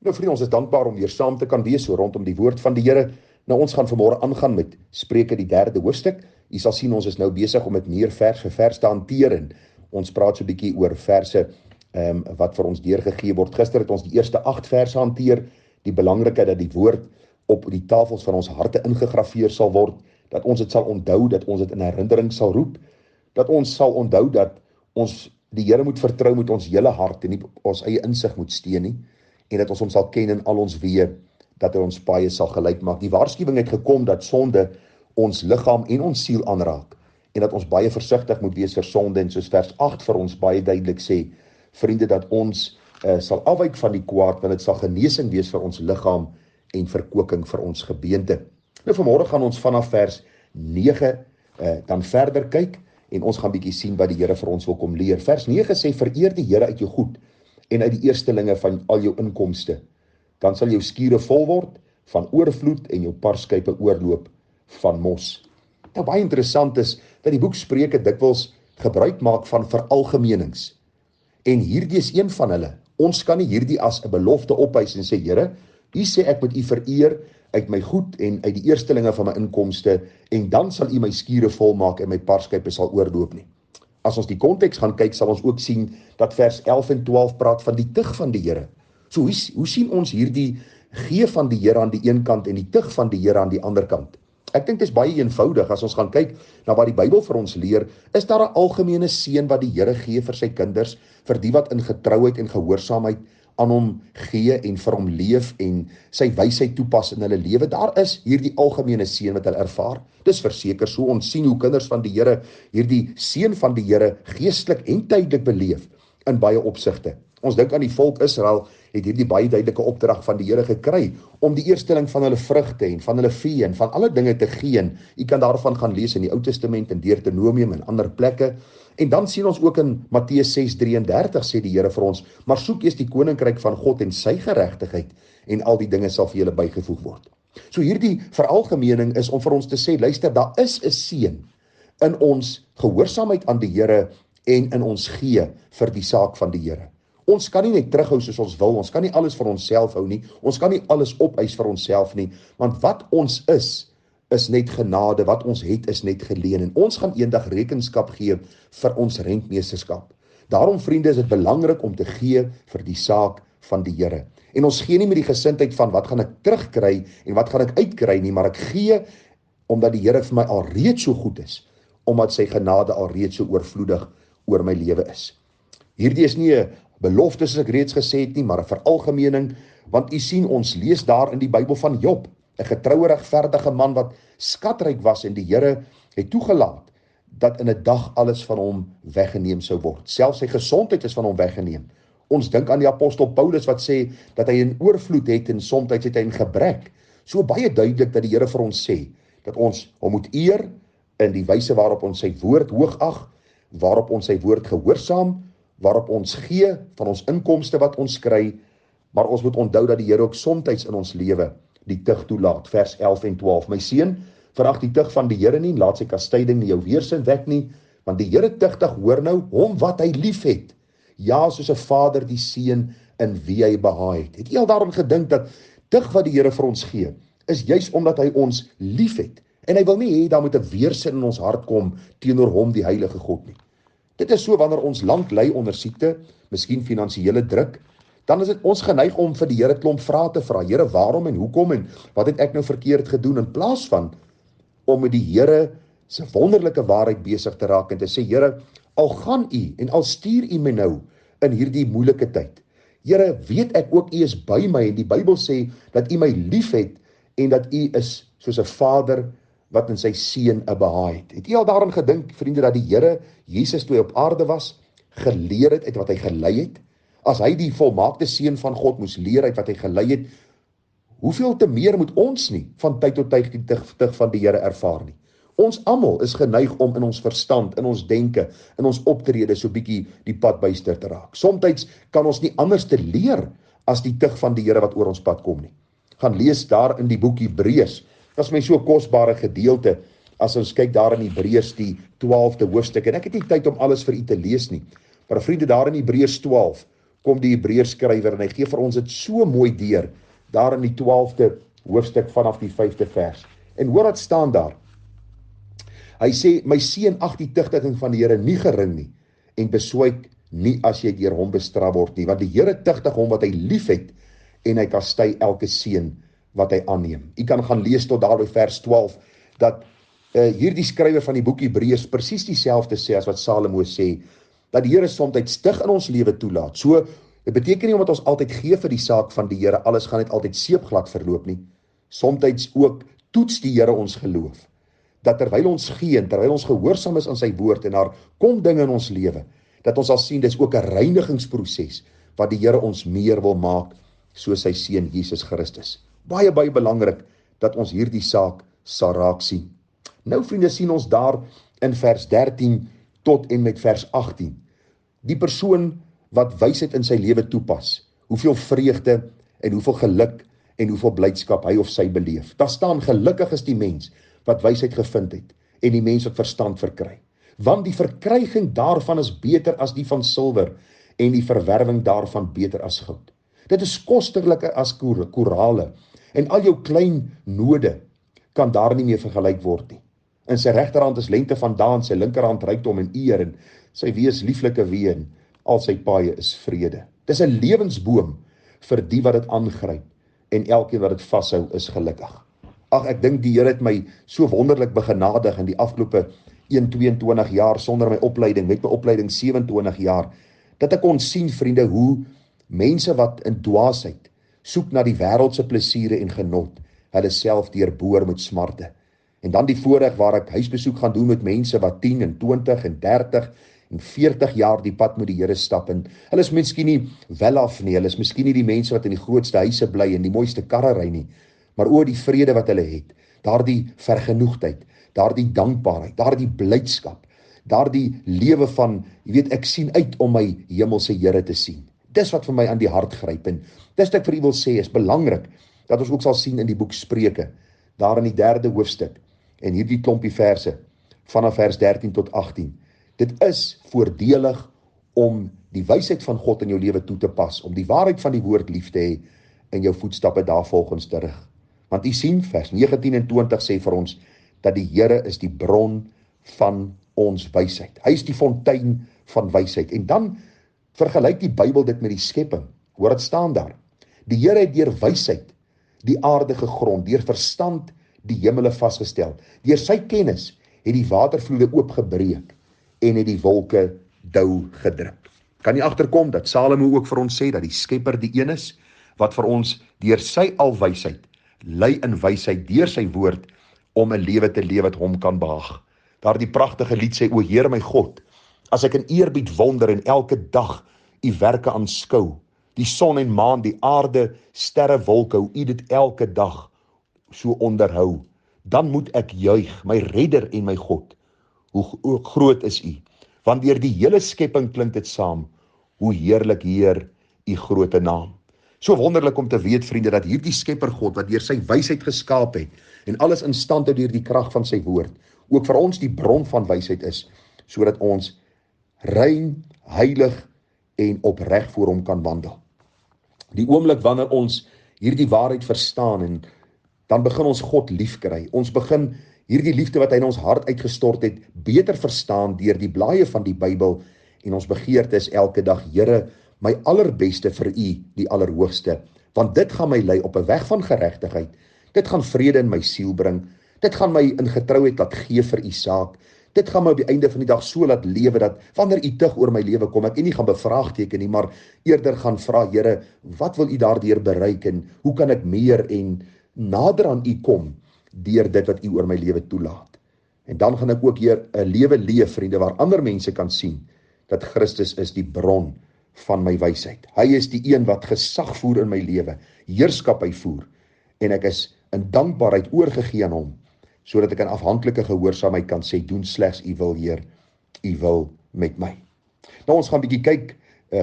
Nou vriende, ons is dankbaar om weer saam te kan wees so rondom die woord van die Here. Nou ons gaan vanmôre aangaan met Spreuke die 3de hoofstuk. U sal sien ons is nou besig om dit meer vers vir vers te hanteer en ons praat so 'n bietjie oor verse wat vir ons deurgegee word. Gister het ons die eerste 8 verse hanteer, die belangrikheid dat die woord op die tafels van ons harte ingegrafeer sal word, dat ons dit sal onthou, dat ons dit in herinnering sal roep, dat ons sal onthou dat ons die Here moet vertrou met ons hele hart en nie ons eie insig moet steun nie, en dat ons hom sal ken in al ons weë, dat hy ons baie sal gelyk maak. Die waarskuwing het gekom dat sonde ons liggaam en ons siel aanraak, en dat ons baie versigtig moet wees vir sonde, en soos vers 8 vir ons baie duidelik sê, vriende, dat ons sal afwyk van die kwaad, want dit sal genesing wees vir ons liggaam en verkoking vir ons gebeente. Nou vanmôre gaan ons vanaf vers 9 dan verder kyk, en ons gaan bietjie sien wat die Here vir ons wil kom leer. Vers 9 sê, vereer die Here uit jou goed, en uit die eerstelinge van al jou inkomste. Dan sal jou skure vol word van oorvloed en jou parskype oorloop van mos. Nou baie interessant is dat die boek Spreuke dikwels gebruik maak van veralgemenings. En hierdie is een van hulle. Ons kan nie hierdie as 'n belofte ophys en sê, Here, U sê ek moet U vereer uit my goed en uit die eerstelinge van my inkomste, en dan sal U my skure volmaak en my parskype sal oorloop nie. As ons die konteks gaan kyk, sal ons ook sien dat vers 11 en 12 praat van die tug van die Here. So hoe sien ons hierdie gee van die Here aan die een kant en die tug van die Here aan die ander kant? Ek dink dit is baie eenvoudig. As ons gaan kyk na wat die Bybel vir ons leer, is daar 'n algemene seën wat die Here gee vir sy kinders, vir die wat in getrouheid en gehoorsaamheid aan hom gee en vir hom leef en sy wysheid toepas in hulle lewe. Daar is hierdie algemene seën wat hulle ervaar. Dis verseker so. Ons sien hoe kinders van die Here hierdie seën van die Here geestelik en tydelik beleef in baie opsigte. Ons dink aan die volk Israel het hierdie baie duidelike opdrag van die Here gekry om die eersteling van hulle vrugte en van hulle vee en van alle dinge te gee. U kan daarvan gaan lees in die Ou Testament en Deuteronomium en ander plekke. En dan sien ons ook in Matteus 6:33 sê die Here vir ons, maar soek eers die koninkryk van God en sy geregtigheid en al die dinge sal vir julle bygevoeg word. So hierdie veralgemening is om vir ons te sê, luister, daar is 'n seën in ons gehoorsaamheid aan die Here en in ons gee vir die saak van die Here. Ons kan nie net terughou soos ons wil, ons kan nie alles vir onsself hou nie, ons kan nie alles opeis vir onsself nie, want wat ons is net genade, wat ons het is net geleen, en ons gaan eendag rekenskap gee vir ons rentmeesterskap. Daarom vriende, is dit belangrik om te gee vir die saak van die Here. En ons gee nie met die gesindheid van wat gaan ek terugkry en wat gaan ek uitkry nie, maar ek gee omdat die Here vir my alreeds so goed is, omdat sy genade alreeds so oorvloedig oor my lewe is. Hierdie is nie 'n belofte soos ek reeds gesê het nie, maar 'n veralgemening, want u sien, ons lees daar in die Bybel van Job, 'n getroue regverdige man wat skatryk was, en die Here het toegelaat dat in 'n dag alles van hom weggeneem sou word. Selfs sy gesondheid is van hom weggeneem. Ons dink aan die apostel Paulus wat sê dat hy in oorvloed het en soms het hy in gebrek. So baie duidelik dat die Here vir ons sê dat ons hom moet eer in die wyse waarop ons sy woord hoog ag, waarop ons sy woord gehoorsaam, waarop ons gee van ons inkomste wat ons kry, maar ons moet onthou dat die Here ook soms in ons lewe die tug toelaat. Vers 11 en 12. My seun, verag die tug van die Here nie, laat sy kastyding nie jou weerstand wek nie, want die Here tugtig hoor nou hom wat hy lief het. Ja, soos 'n vader die seun in wie hy behaag het. Het jy al daaraan gedink dat tug wat die Here vir ons gee, is juis omdat hy ons lief het, en hy wil nie hê daar moet 'n weerstand in ons hart kom teenoor hom, die heilige God nie. Dit is so wanneer ons lank ly onder siekte, miskien finansiële druk, dan is dit ons geneig om vir die Here klomp vrae te vra. Here, waarom en hoekom en wat het ek nou verkeerd gedoen, in plaas van om met die Here se wonderlike waarheid besig te raak en te sê, Here, al gaan U en al stuur U my nou in hierdie moeilike tyd. Here, weet ek ook U is by my, en die Bybel sê dat U my liefhet en dat U is soos 'n vader wat in sy seun 'n behaag het. Het jy al daaraan gedink, vriende, dat die Here Jesus toe hy op aarde was, geleer het uit wat hy gelei het? As hy die volmaakte seun van God moes leer uit wat hy gelei het, hoeveel te meer moet ons nie van tyd tot tyd die tug van die Here ervaar nie? Ons almal is geneig om in ons verstand, in ons denke, in ons optrede so bietjie die pad byster te raak. Somstyds kan ons nie anders te leer as die tug van die Here wat oor ons pad kom nie. Gaan lees daar in die boek Hebreërs. Dat is my so kosbare gedeelte, as ons kyk daar in Hebreërs die 12de hoofstuk, en ek het nie tyd om alles vir u te lees nie, maar vriende, daar in Hebreërs 12, kom die Hebreërskrywer en hy gee vir ons dit so mooi deur, daar in die 12de hoofstuk vanaf die 5de vers. En hoor wat staan daar. Hy sê, my seun, ag die tugtiging van die Here nie gering nie, en beswyk nie as jy deur hom bestraf word nie, want die Here tugtig hom wat hy lief het, en hy kastei elke seun wat hy aanneem. U kan gaan lees tot daar by vers 12, dat hierdie skrywer van die boek Hebreërs presies dieselfde sê as wat Salomo sê, dat die Here soms stig in ons lewe toelaat. So, dit beteken nie omdat ons altyd gee vir die saak van die Here, alles gaan net altyd seepglad verloop nie. Soms ook toets die Here ons geloof, dat terwyl ons gee en terwyl ons gehoorsaam is aan sy woord en daar kom dinge in ons lewe, dat ons sal sien, dis ook 'n reinigingsproses wat die Here ons meer wil maak soos sy seun Jesus Christus. Baie belangrik dat ons hierdie saak sal raak sien. Nou vriende, sien ons daar in vers 13 tot en met vers 18. Die persoon wat wysheid in sy lewe toepas, hoeveel vreugde en hoeveel geluk en hoeveel blydskap hy of sy beleef. Daar staan, gelukkig is die mens wat wysheid gevind het en die mens wat verstand verkry. Want die verkryging daarvan is beter as die van silwer en die verwerwing daarvan beter as goud. Dit is kosterliker as korale en al jou klein node kan daar nie meer vergelyk word nie. In sy regterhand is lente vandaan, sy linkerhand rykdom en eer en sy wees lieflike wee en al sy paaie is vrede. Dis 'n lewensboom vir die wat dit aangryp en elkeen wat dit vashou is gelukkig. Ag, ek dink die Here het my so wonderlik begenadig in die afgelope 22 jaar sonder my opleiding, met my opleiding 27 jaar, dat ek kon sien, vriende, hoe mense wat in dwaasheid soek na die wêreldse plesiere en genot, hulle self deurboor met smarte. En dan die voorreg waar ek huisbesoek gaan doen met mense wat 10 en 20 en 30 en 40 jaar die pad met die Here stap. En hulle is miskien nie wel af nie, hulle is miskien nie die mense wat in die grootste huise bly en die mooiste karre ry nie, maar oor die vrede wat hulle het, daardie vergenoegdheid, daardie dankbaarheid, daardie blydskap, daardie lewe van, jy weet, ek sien uit om my hemelse Here te sien. Dis wat vir my aan die hart gryp en dis wat ek vir u wil sê, is belangrik dat ons ook sal sien in die boek Spreuke, daar in die 3de hoofstuk en hierdie klompie verse vanaf vers 13 tot 18. Dit is voordelig om die wysheid van God in jou lewe toe te pas, om die waarheid van die woord lief te hê en jou voetstappe daarvolgens te rig. Want u sien, vers 19 en 20 sê vir ons, dat die Here is die bron van ons wysheid. Hy is die fontein van wysheid. En dan vergelyk die Bybel dit met die skepping. Hoor wat staan daar? Die Here het deur wysheid die aarde gegrond, deur verstand die hemele vasgestel. Deur sy kennis het die watervloede oopgebreek en het die wolke dou gedruk. Kan jy agterkom dat Salomo ook vir ons sê dat die Skepper die een is wat vir ons deur sy alwysheid lei in wysheid deur sy woord om 'n lewe te leef wat hom kan behaag. Daar die pragtige lied sê, o Here my God, as ek in eerbied wonder en elke dag u werke aanskou, die son en maan, die aarde, sterre, wolke, hoe u dit elke dag so onderhou, dan moet ek juig, my redder en my God. Hoe groot is u? Want deur die hele skepping klink dit saam, hoe heerlik Heer u groote naam. So wonderlik om te weet, vriende, dat hierdie Skepper God, wat deur sy wysheid geskaap het, en alles in stand hou deur die krag van sy woord, ook vir ons die bron van wysheid is, sodat ons rein, heilig en opreg voor hom kan wandel. Die oomblik wanneer ons hierdie waarheid verstaan, en dan begin ons God lief kry. Ons begin hierdie liefde wat hy in ons hart uitgestort het, beter verstaan deur die blaaie van die Bybel, en ons begeerte is elke dag, Here, my allerbeste vir u, die allerhoogste, want dit gaan my lei op 'n weg van geregtigheid, dit gaan vrede in my siel bring, dit gaan my in getrouheid laat gee vir u saak, dit gaan my op die einde van die dag so laat lewe, dat wanneer u tug oor my lewe kom, ek nie gaan bevraagteken nie, maar eerder gaan vra, Here, wat wil u daardeur bereik, en hoe kan ek meer en nader aan u kom, deur dit wat u oor my lewe toelaat. En dan gaan ek ook hier 'n lewe leef, vriende, waar ander mense kan sien, dat Christus is die bron van my wysheid. Hy is die een wat gesag voer in my lewe, heerskappy voer, en ek is in dankbaarheid oorgegee aan hom, sodat ek in afhanklike gehoorsaamheid kan sê, doen slegs u wil, Heer, u wil met my. Nou ons gaan bietjie kyk,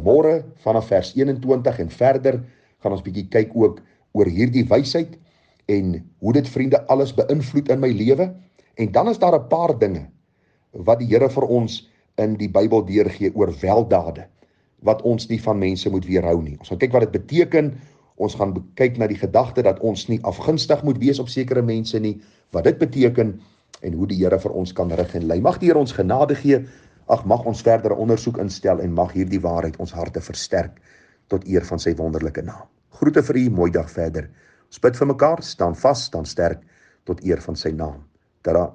môre vanaf vers 21 en verder, gaan ons bietjie kyk ook oor hierdie wysheid, en hoe dit, vriende, alles beïnvloed in my lewe, en dan is daar 'n paar dinge, wat die Here vir ons in die Bybel deurgee oor weldade, wat ons nie van mense moet weerhou nie. Ons gaan kyk wat dit beteken, ons gaan kyk na die gedagte dat ons nie afgunstig moet wees op sekere mense nie, wat dit beteken, en hoe die Here vir ons kan rig en lei. Mag die Here ons genade gee, mag ons verdere ondersoek instel, en mag hierdie waarheid ons harte versterk, tot eer van sy wonderlike naam. Groete vir u, mooi dag verder. Ons bid vir mekaar, staan vas, staan sterk, tot eer van sy naam. Tada.